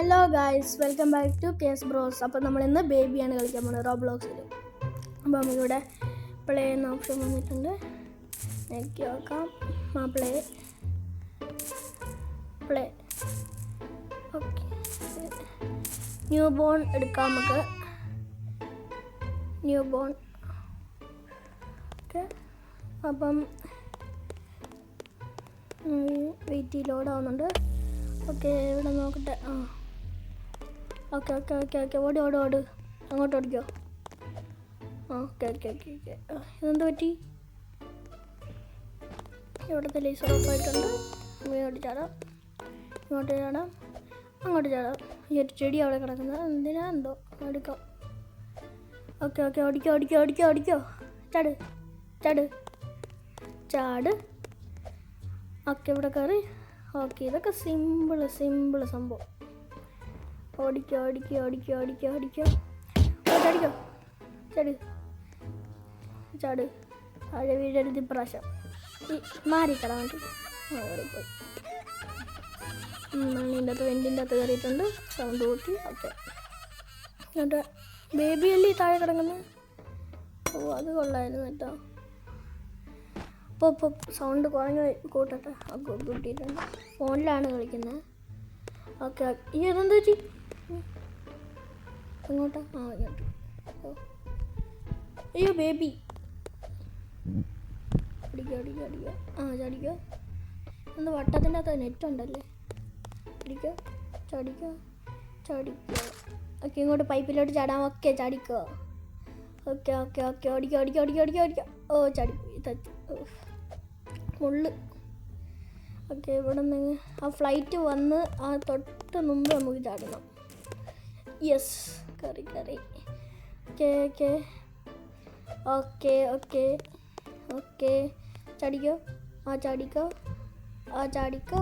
Hello guys, welcome back to case bros. അപ്പോൾ നമ്മളിന്ന് ബേബിയാണ് കളിക്കാൻ പോകുന്നത് റോബ്ലോക്സിൽ. അപ്പോൾ നമുക്കിവിടെ പ്ലേ എന്ന ഓപ്ഷൻ വന്നിട്ടുണ്ട്. നെക്കി നോക്കാം. Play okay. ന്യൂ ബോൺ എടുക്കാം നമുക്ക്. New born okay. അപ്പം വെയിറ്റ് ലോഡ് ആവുന്നുണ്ട്. ഓക്കെ, ഇവിടെ നോക്കട്ടെ. ഓക്കെ ഓക്കെ ഓക്കെ ഓക്കെ ഓടി ഓട് ഓട് അങ്ങോട്ട് ഓടിക്കോ. Okay okay okay okay. ഇതെന്ത് പറ്റി? ഇവിടുത്തെ ലേസർ ഓഫ് ആയിട്ടുണ്ട്. ഇങ്ങോട്ട് ചാടാം, ഇങ്ങോട്ട് ചാടാം, അങ്ങോട്ട് ചാടാം. ഈ ഒരു ചെടി അവിടെ കിടക്കുന്നത് എന്തിനാ എന്തോ. എടുക്കാം. ഓക്കെ ഓക്കെ ഓടിക്കോ ഓടിക്കോ ഓടിക്കോ ഓടിക്കോ. ചാട് ചാട് ചാട്. ഓക്കെ, ഇവിടെ കയറി. ഓക്കെ, ഇതൊക്കെ സിമ്പിള് സംഭവം. ഓടിക്കോ ഓടിക്കോ ഓടിക്കോ ഓടിക്കോ ഓടിക്കോ. ചാടിക്കോ ചാട് ചാട്. താഴെ വീഴരുത് ഇപ്രാവശ്യം. മാറിക്കടാ വേണ്ടി പോയി. മണ്ണിൻ്റെ അകത്ത് വെൻറ്റിൻ്റെ അകത്ത് കയറിയിട്ടുണ്ട്. സൗണ്ട് കൂട്ടി. ഓക്കെ, എന്നിട്ട് ബേബി അല്ലേ താഴെ കിടക്കുന്നത്. ഓ, അത് കൊള്ളായിരുന്നു കേട്ടോ. ഇപ്പോൾ സൗണ്ട് കുറഞ്ഞ് കൂട്ടട്ടെ. കൂട്ടിയിട്ടുണ്ട്. ഫോണിലാണ് കളിക്കുന്നത്. ഓക്കെ. ഈ ഇതെന്താ ചേച്ചി ഇങ്ങോട്ടാ? ഇങ്ങോട്ട്. അയ്യോ ബേബി. അടിക്കോ അടിക്കോ അടിക്കോ. ചാടിക്കോ. എന്താ വട്ടത്തിൻ്റെ അകത്ത് നെറ്റ് ഉണ്ടല്ലേ. അടിക്കോ ചാടിക്കോ ചാടിക്കോ. ഓക്കെ, ഇങ്ങോട്ട് പൈപ്പിലോട്ട് ചാടാം. ഓക്കെ, ചാടിക്കോ. Okay okay okay. ഓടിക്കോ ഓടിക്കോ ഓടിക്കോ ഓടിക്കോ ഓടിക്കോ. ഓ, ചാടിപ്പോയി. മുള്ള്. ഓക്കെ, ഇവിടെ നിന്ന് ആ ഫ്ലൈറ്റ് വന്ന് ആ തൊട്ട് മുമ്പ് നമുക്ക് ചാടണം. യെസ്, കറി കറി. Okay okay okay okay okay. ചാടിക്കോ. ചാടിക്കോ ചാടിക്കോ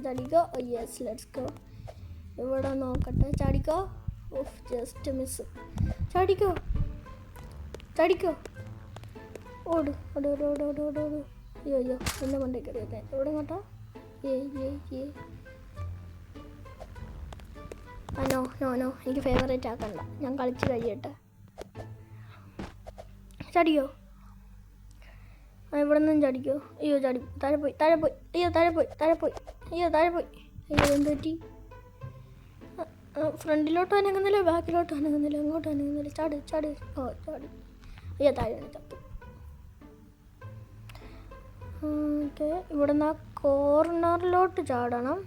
ചാടിക്കോ. Yes, let's go. ഇവിടെ നോക്കട്ടെ. ചാടിക്കോ. ഓഫ്, ജസ്റ്റ് മിസ്. ചാടിക്കോ ചാടിക്കോ. ഓട് ഓട് ഓട് ഓട് ഓട് ഓട് ഓട്. അയ്യോ അയ്യോ, എന്നെ കൊണ്ടേ കയറിയൊക്കെ. എവിടെ ഇങ്ങോട്ടാ? നോ നോ നോ, എനിക്ക് ഫേവറേറ്റ് ആക്കണ്ട. ഞാൻ കളിച്ച് കഴിയട്ടെ. ചാടിക്കോ. ഇവിടെ നിന്നും ചാടിക്കോ. അയ്യോ ചാടി. താഴെ പോയി താഴെ പോയി. അയ്യോ താഴെ പോയി താഴെ പോയി. അയ്യോ താഴെ പോയി. അയ്യോ, എന്ത് പറ്റി? ഫ്രണ്ടിലോട്ട് അനങ്ങുന്നില്ല, ബാക്കിലോട്ട് അനങ്ങുന്നില്ല, അങ്ങോട്ട് അനങ്ങുന്നില്ല. ചാട് ചാട്. ഓ, ചാടി. അയ്യോ, താഴെയാണ് ചത്തു. ഓക്കെ, ഇവിടെ നിന്ന് കോർണറിലോട്ട് ചാടണം.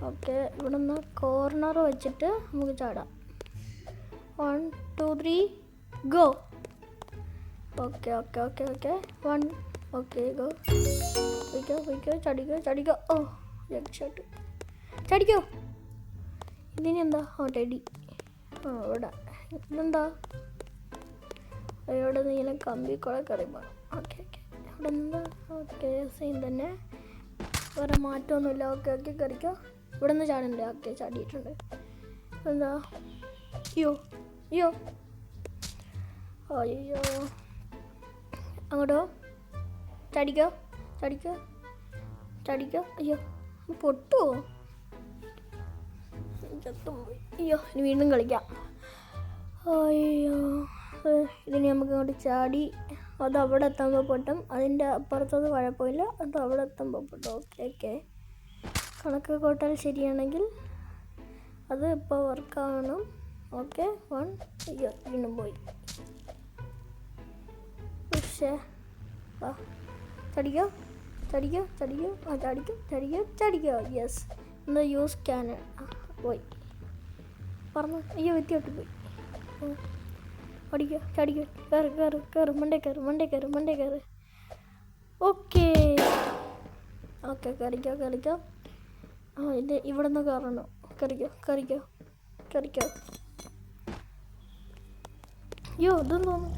ഓക്കെ, ഇവിടെ നിന്ന് കോർണർ വെച്ചിട്ട് നമുക്ക് ചാടാം. 1 2 3 go. Okay okay okay okay. 1 okay go. വയ്ക്കോ വയ്ക്കോ. ചാടിക്കോ ചാടിക്കോ. ഓ, രക്ഷപ്പെട്ടു. ചാടിക്കോ. ഇതിന് എന്താ? ടെഡി. ഇവിടെ ഇതെന്താ? ഇവിടെ നിന്ന് ഇങ്ങനെ കമ്പി കൂടെ കയറി പോകണം. Okay okay. ഇവിടെ നിന്ന് ഓക്കെ, സെയിം തന്നെ, വേറെ മാറ്റമൊന്നുമില്ല. ഓക്കെ ഓക്കെ, കയറിക്കോ. ഇവിടെ നിന്ന് ചാടണ്ടേ? ഓക്കെ, ചാടിയിട്ടുണ്ട്. എന്താ? അയ്യോ അയ്യോ അയ്യോ. അങ്ങോട്ടോ. ചാടിക്കോ ചാടിക്കോ ചാടിക്കോ. അയ്യോ, പൊട്ടുമോ? ചത്തും പോയി. അയ്യോ, ഇനി വീണ്ടും കളിക്കാം. അയ്യോ, ഇതിന് നമുക്ക് ഇങ്ങോട്ട് ചാടി അത് അവിടെ എത്തുമ്പോൾ പൊട്ടും. അതിൻ്റെ അപ്പുറത്തത് കുഴപ്പമില്ല, അത് അവിടെ എത്തുമ്പോൾ പൊട്ടും. Okay okay. കണക്ക് കൂട്ടാൽ ശരിയാണെങ്കിൽ അത് ഇപ്പോൾ വർക്കാവണം. ഓക്കെ. 1. അയ്യോ, വീണ്ടും പോയി. പക്ഷേ ചടിക്കോ ചടിക്കോ ചടിക്കോ. ചാടിക്കോ ചടിക്കോ ചടിക്കോ. യെസ്. എന്താ യൂസ് ക്യാനൺ. പോയി പറഞ്ഞു. അയ്യോ, വ്യക്തിയോട്ട് പോയി. ഓടിക്കോ ചാടിക്കോ. കയറ് കയറ് കയറ്. മണ്ടേ കയറ് മണ്ടേ കയറ് മണ്ടേ കയറ്. ഓക്കെ ഓക്കെ, കറിക്കോ കറിക്കോ. ഇത് ഇവിടെ നിന്ന് കയറണം. കറിക്കോ കറിക്കോ കറിക്കോ. അയ്യോ, ഇതെന്ന് തോന്നുന്നു.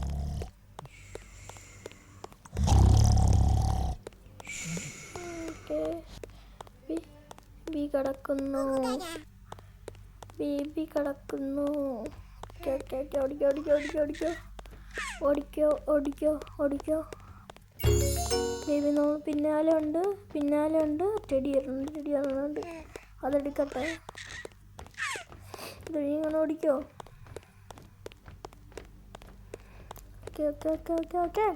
ഓക്കെ, ബി കിടക്കുന്നു. ബേബി കിടക്കുന്നു. Okay okay okay. ഓടിക്കോ ഓടിക്കോ ഓടിക്കോ ഓടിക്കോ ഓടിക്കോ ഓടിക്കോ ഓടിക്കോ. ബേബി പിന്നാലെ ഉണ്ട്. ടെഡി ഇറങ്ങുന്നുണ്ട്. അതെടുക്കട്ടെ. ഇത് ഇങ്ങനെ ഓടിക്കോ. Okay okay okay okay okay.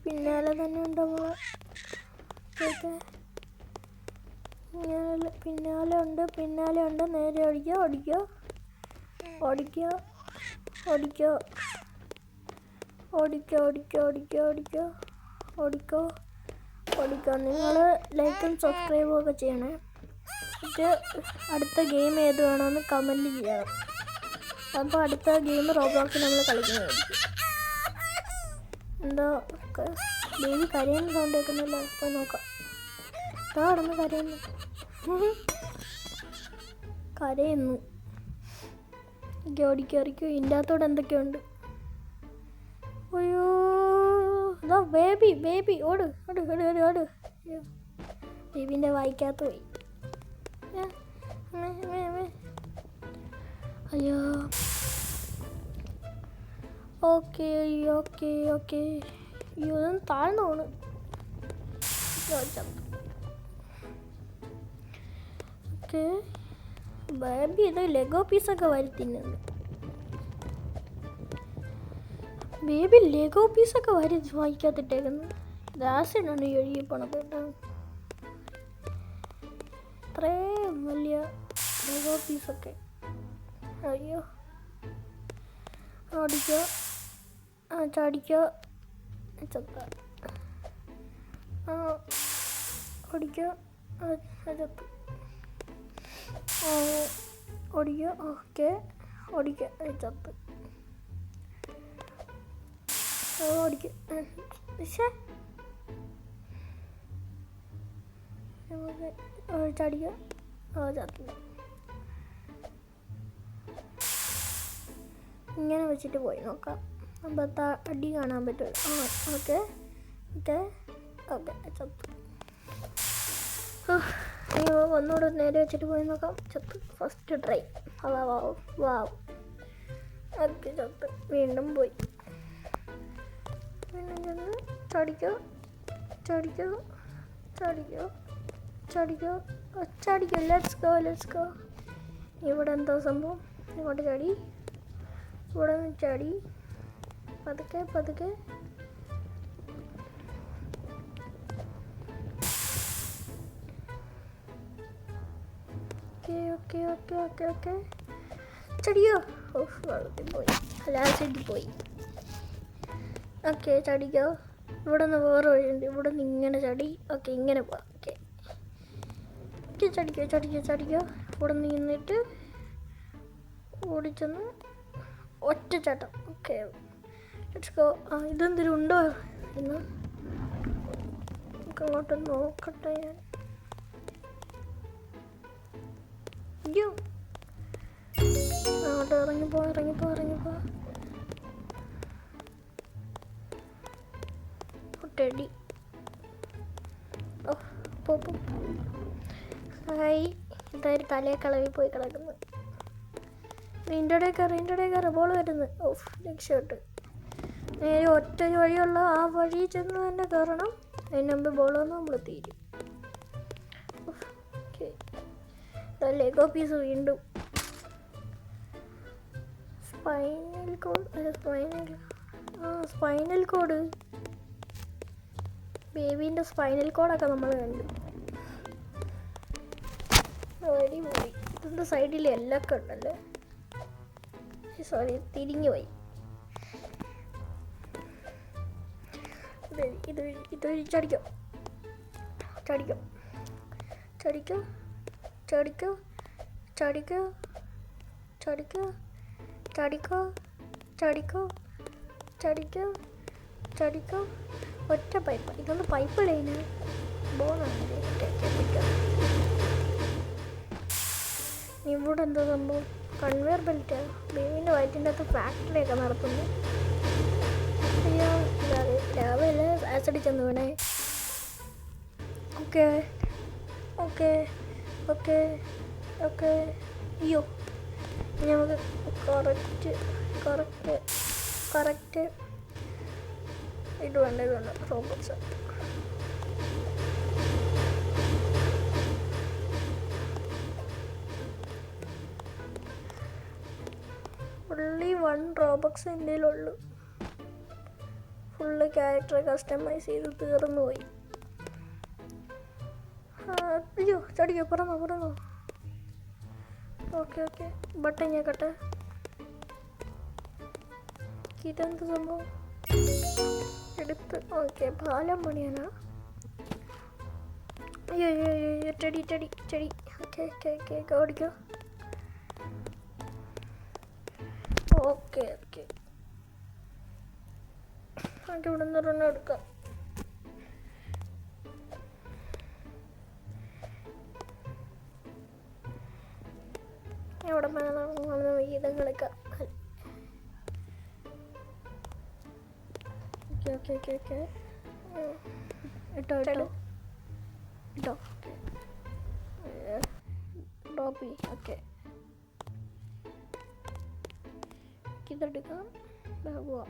പിന്നാലെ തന്നെ ഉണ്ടാവുക. ഓക്കെ പിന്നാലെ ഉണ്ട്. നേരെ ഓടിക്കോ ഓടിക്കോ ഓടിക്കോ ഓടിക്കോ ഓടിക്കോ ഓടിക്കോ ഓടിക്കോ ഓടിക്കോ ഓടിക്കോ ഓടിക്കോ. നിങ്ങൾ ലൈക്കും സബ്സ്ക്രൈബും ഒക്കെ ചെയ്യണേ. ഇത് അടുത്ത ഗെയിം ഏത് വേണമെന്ന് കമൻറ്റ് ചെയ്യണം. അപ്പോൾ അടുത്ത ഗെയിം റോബ്ലോക്സിൽ നമ്മൾ കളിക്കുന്നതായിരിക്കും. എന്താ ബേബി കരയുന്ന സൗണ്ട് കേൾക്കുന്നില്ല. പോയി നോക്കാം. ഇതാ കിടന്ന് കരയുന്നു. ഓടിക്കറിക്കോ. ഇതിൻ്റെ അകത്തോടെ എന്തൊക്കെയുണ്ട്. അയ്യോ ഇതാ ബേബി ഓട്. ബേബിൻ്റെ വായിക്കകത്ത് പോയി. അയ്യോ ഓക്കെ ഓക്കെ ഓക്കെ. അയ്യോ ഇതൊന്ന് താഴ്ന്നു പോണ്. ഓക്കെ ബേബി ഇത് ലെഗോ പീസൊക്കെ വരുത്തുന്നുണ്ട്. ബേബി ലെഗോ പീസൊക്കെ വായിക്കാത്തിട്ടേക്കുന്നു. ആസിഡാണ് ഈ ഒഴുകി പോണത് കേട്ടോ. ഇത്രയും വലിയ ലെഗോ പീസൊക്കെ. അയ്യോ ഓടിക്കോ ചാടിക്കോ. ചത്ത ഓടിക്കോ ചത്ത്. ഓടിക്കോ. ഓക്കെ ഓടിക്കോ ചത്ത്. ഓടിക്കോ. ചാടിക്കോ. ചത്ത്. ഇങ്ങനെ വെച്ചിട്ട് പോയി നോക്കാം. അപ്പോൾ അടി കാണാൻ പറ്റുമല്ലോ. ഓക്കെ ഓക്കെ ഓക്കെ ചത്തു. അയ്യോ ഒന്നുകൂടെ നേരെ വെച്ചിട്ട് പോയി നോക്കാം. ചത്ത്. First try. വാവ് ഓക്കെ ചത്ത്. വീണ്ടും പോയി. വീണ്ടും ചെന്ന് ചാടിക്കോ ചാടിക്കോ ചാടിക്കോ ചാടിക്കോ ചാടിക്കോ. Let's go. ഇവിടെ എന്തോ സംഭവം. ഇങ്ങോട്ട് ചാടി. ഇവിടെ നിന്ന് ചാടി. പതുക്കെ okay okay okay okay okay. ചടിയോ. വെള്ളത്തിൽ പോയി. ലാസ്റ്റിൽ പോയി. ഓക്കെ ചടിക്കോ. ഇവിടെ നിന്ന് വേറെ വഴിയുണ്ട്. ഇവിടെ നിന്ന് ഇങ്ങനെ ചടി. ഓക്കെ ഇങ്ങനെ പോവാം. ഓക്കെ ചടിക്കോ. ഇവിടെ നിന്ന് നിന്നിട്ട് ഓടിച്ചെന്ന് ഒറ്റ ചാട്ടം. Okay let's go. ഇതെന്തൊരു ഉണ്ടോ ഇന്ന്. നമുക്ക് അങ്ങോട്ട് നോക്കട്ടെ ഞാൻ. അയ്യോ അങ്ങോട്ട് ഇറങ്ങിപ്പോ. ഒട്ടടി. ഹായ്. ഇതായൊരു തലയെ കളവി പോയി കിടക്കുന്നു. ഇതിൻ്റെ കയറി ബോൾ വരുന്നു. രക്ഷപ്പെട്ട്. നേരെ ഒറ്റ വഴിയുള്ള ആ വഴി ചെന്ന് തന്നെ കയറണം. അതിന് മുമ്പ് ബോൾ വന്ന് നമ്മൾ തീരും. ഓക്കെ ലെഗോ പീസ് വീണ്ടും. Spinal cord. ബേബീൻ്റെ സ്പൈനൽ കോഡൊക്കെ നമ്മൾ കണ്ടു. അടിപൊളി. ഇതിൻ്റെ സൈഡിൽ എല്ലൊക്കെ ഉണ്ടല്ലേ. സോറി തിരിഞ്ഞു പോയി. ഇതൊരു ചടിക്കോ. ഒറ്റ പൈപ്പ്. ഇതൊന്ന് പൈപ്പ് ലൈന് ബോളാണ്. ഇവിടെ എന്തോ സംഭവം. Conveyor belt. ബേബിൻ്റെ വയറ്റിൻ്റെ അകത്ത് ഫാക്ടറിയൊക്കെ നടത്തുന്നു. അയ്യോ രാവിലെ ആസിഡ് ചെന്ന് വീണേ. ഓക്കെ അയ്യോ നമുക്ക് കറക്റ്റ് ഇത് വേണ്ട റോബോട്ട്സ്. ഫുള്ളി 1 റോബക്സ് എൻ്റെ ഉള്ളു. ഫുള്ള് ക്യാരക്ടർ കസ്റ്റമൈസ് ചെയ്ത് തീർന്നു പോയി. അയ്യോ ചടിക്കോ, പറഞ്ഞോ. ഓക്കെ ബട്ടൺ ഞെക്കട്ടെ. ഇതെന്ത് സംഭവം എടുത്ത്? ഓക്കെ, പാലം പണിയാനാ. അയ്യോ ചെടി. ഓക്കെ ഓടിക്കോ. ഓക്കെ നമുക്ക് ഇവിടെ നിന്ന് ഒരെണ്ണം എടുക്കാം. എവിടെ വേണം വീതം കളിക്കാം. ഓക്കെ ഇട്ടോ ഡോപ്പി. ഓക്കെ ഇതെടുക്കാം. പോവാം.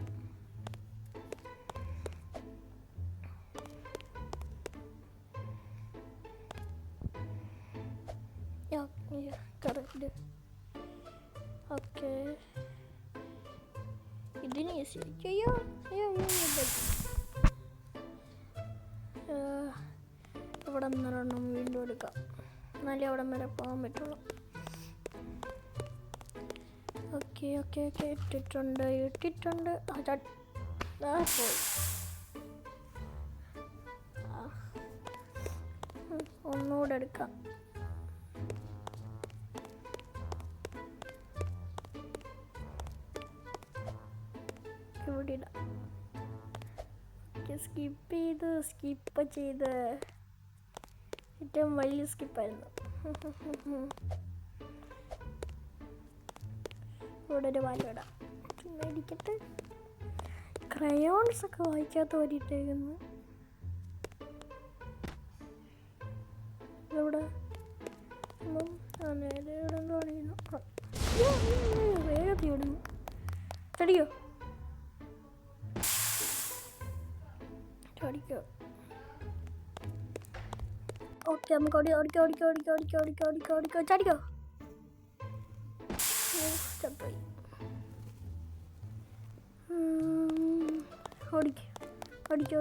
കറക്റ്റ്. ഓക്കെ ഇതിന് അയ്യോ ഇവിടെ നിന്നൊരെണ്ണം വീണ്ടും എടുക്കാം. എന്നാലേ അവിടെ വരെ പോകാൻ പറ്റുള്ളൂ. ഓക്കെ ഇട്ടിട്ടുണ്ട്. പോയി. ഒന്നുകൂടെ എടുക്കാം. ഇവിടെ ഇടാം. സ്കിപ്പ് ചെയ്ത് ഏറ്റവും വലിയ സ്കിപ്പായിരുന്നു. ഇവിടെ ഒരു വാലിടാം. മേടിക്കട്ടെ. ക്രയോൺസ് ഒക്കെ വായിക്കാത്ത വരിയിട്ടേക്കുന്നു. ഇവിടെ എന്തോ വേഗത്തിൽ വിടുന്നു. ചടിക്കോ. ഓക്കെ നമുക്ക് ഓടിക്കോ. ചടിക്കോ. ചത്തോയി. ഓടിക്കോ.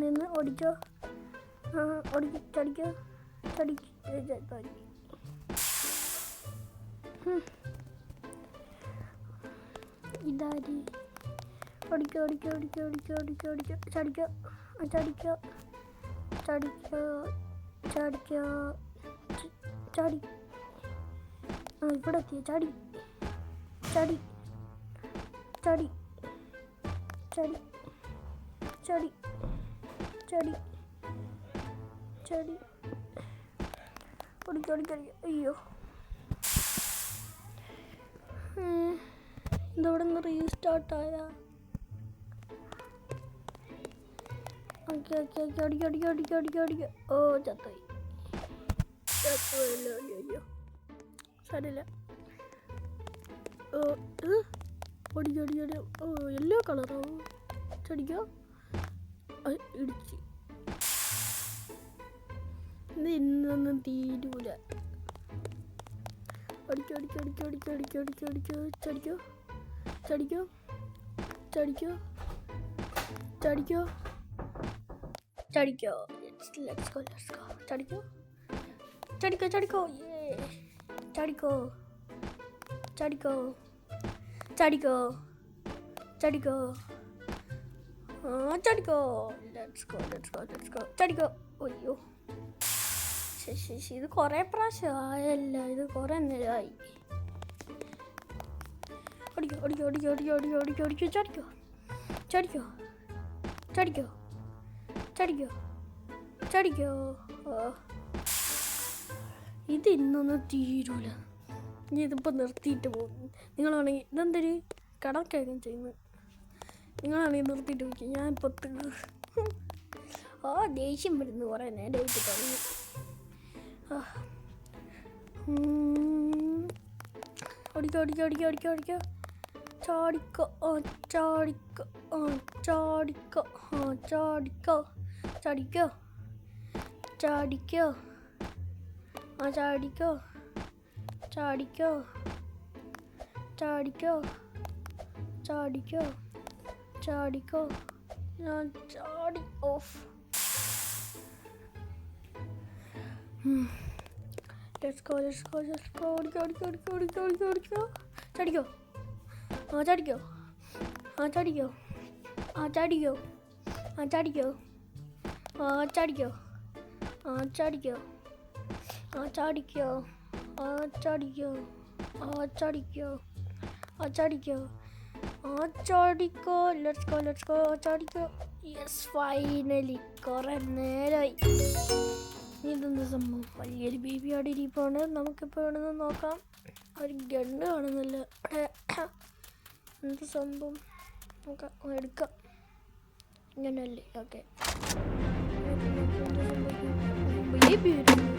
നിന്ന് ഓടിക്കോ. ചടിക്കോ. ഇതാരി. ഓടിക്കോ. ചടിക്കോ. ഇവിടെ എത്തിയ. ചടി. ഓടിക്കോ. അയ്യോ ഇതവിടെ നിന്ന് റീസ്റ്റാർട്ടായ. ഓക്കെ ഓടിക്കോ. ഓ ചത്തോയി. അയ്യോ സാരില്ല. ഓടിക്കോ. ഓ യെല്ലോ കളറോ. ചടിക്കോ. ഇടിച്ച്. ഇന്നൊന്നും തീരൂല. ഓടിക്കോ. ചടിക്കോ. Let's go. ചടിക്കോ. ചടിക്കോ. Let's go. ചടിക്കോ. അയ്യോ ശരി. ഇത് കുറേ പ്രാവശ്യം ആയല്ല. ഇത് കുറേ നേരമായി. ഓടിക്കോ. ചടിക്കോ. ഇത് ഇന്നൊന്നും തീരൂല. ഇതിപ്പോൾ നിർത്തിയിട്ട് പോകും. നിങ്ങളാണെങ്കിൽ ഇതെന്തൊരു കണക്കായിരിക്കും ചെയ്യുന്നത്. നിങ്ങളാണെങ്കിൽ നിർത്തിയിട്ട് പോയി. ഞാൻ ഇപ്പോൾ ദേഷ്യം വരുന്നു. കുറേ നേരമായിട്ട് തുടങ്ങി. ഓടിക്കോ. ചാടിക്കോ ചാടിക്കോ ചാടിക്കോ. ഞാൻ ചാടി. ഓഫ്. Let's go. ഓടിക്കോ. ചാടിക്കോ. ചാടിക്കോ. ചാടിക്കോ. ചാടിക്കോ. ചാടിക്കോ. ചാടിക്കോ. ചാടിക്കോ. ചാടിക്കോ. ചാടിക്കോ. ചാടിക്കോ. ചാടിക്കോ. ചാടിക്കോ. Let's go. ചാടിക്കോ. Yes, finally. കുറേ നേരമായി. ഇതെന്ത് സംഭവം? വലിയൊരു ബേബി അവിടെ ഇരിപ്പാണ്. നമുക്കിപ്പോൾ ഇവിടെ നിന്ന് നോക്കാം. ഒരു ഗണ്ണ് കാണുന്നില്ല. എന്ത് സംഭവം? നോക്കാം, എടുക്കാം. ഇങ്ങനല്ലേ? ഓക്കെ. ബേബി വരുന്നു.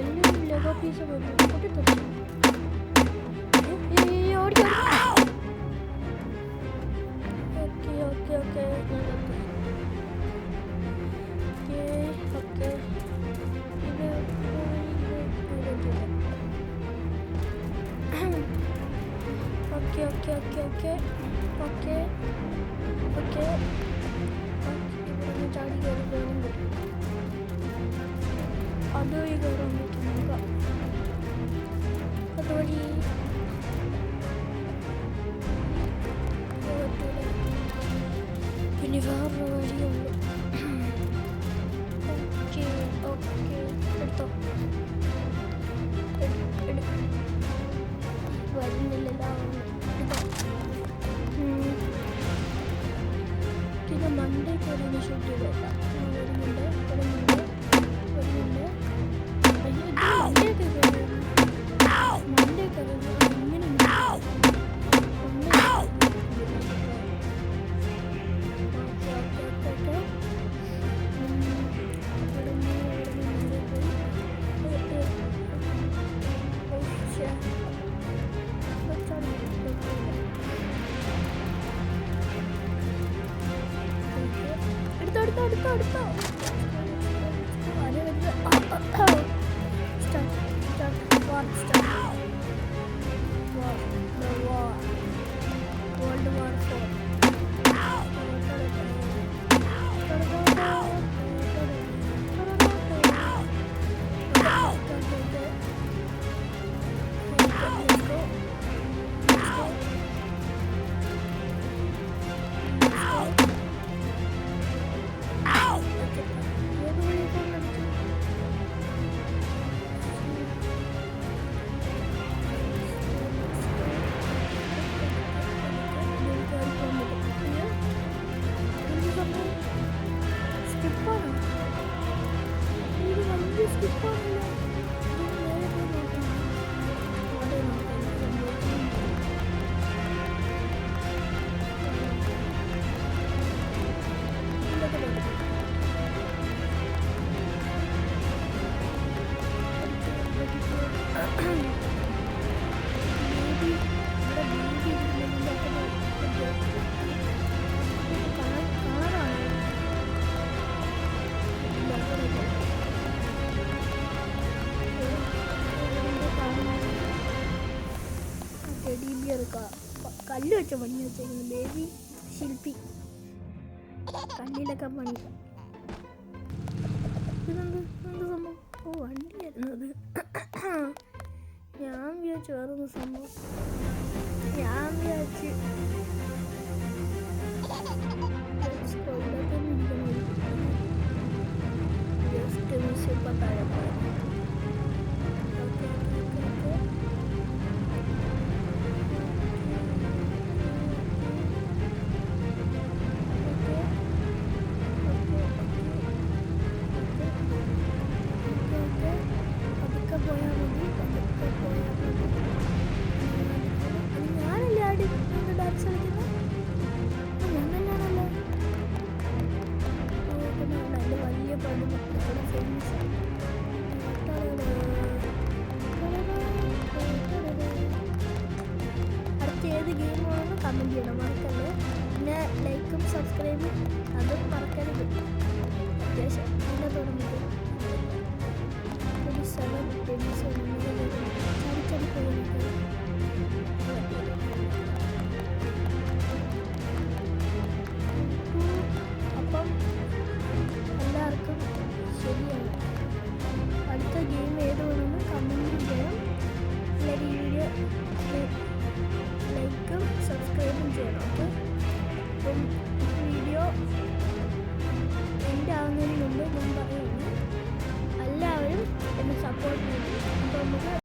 എല്ലാം ലെഗോ പീസ് പൊട്ടിത്തെറിച്ചു. ഓടിക്കോ. ഓക്കെ. ഓക്കെ. ചാടി കയറി പോകാനും പറ്റും. അതുവഴി കയറാൻ പറ്റും. നോക്കാം. അതുവഴി പിന്നെ വേറൊരു വഴിയുള്ളൂ. ഓക്കെ. എടുത്തോ. വരുന്നില്ലല്ലോ. പിന്നെ മണ്ടേ കയറി ഷൂട്ട് ചെയ്ത് നോക്കാം. വരുന്നുണ്ട്. മണ്ടേ കയറി ഇങ്ങനെ എടുത്തോ. World War 4. കല്ല് വെച്ച പണി വെച്ചേക്കുന്നു. ബേബി ശില്പി കല്ലിലൊക്കെ പണി. ഇതെന്ത് സംഭവം? ഓ, വണ്ടിയായിരുന്നു അത്. ഞാൻ വിചാരിച്ചു വേറൊന്ന് സംഭവം. ഞാൻ വിചാരിച്ച് ജസ്റ്റ് മിസ് ഇപ്പം താഴെ പോയത്. കമൻറ്റ് ചെയ്യണം, മറക്കല്ലേ. പിന്നെ ലൈക്കും സബ്സ്ക്രൈബും അതും മറക്കരുത്. അത്യാവശ്യം നല്ല തുടങ്ങിയത് 27 ചടിച്ചടി പോകുന്നത്. ഏത് വേണമെന്ന് കമൻറ്റ് ചെയ്യാം. എല്ലാവരും ഈ വീഡിയോ ലൈക്കും സബ്സ്ക്രൈബും ചെയ്യണം. ഓക്കെ, അപ്പം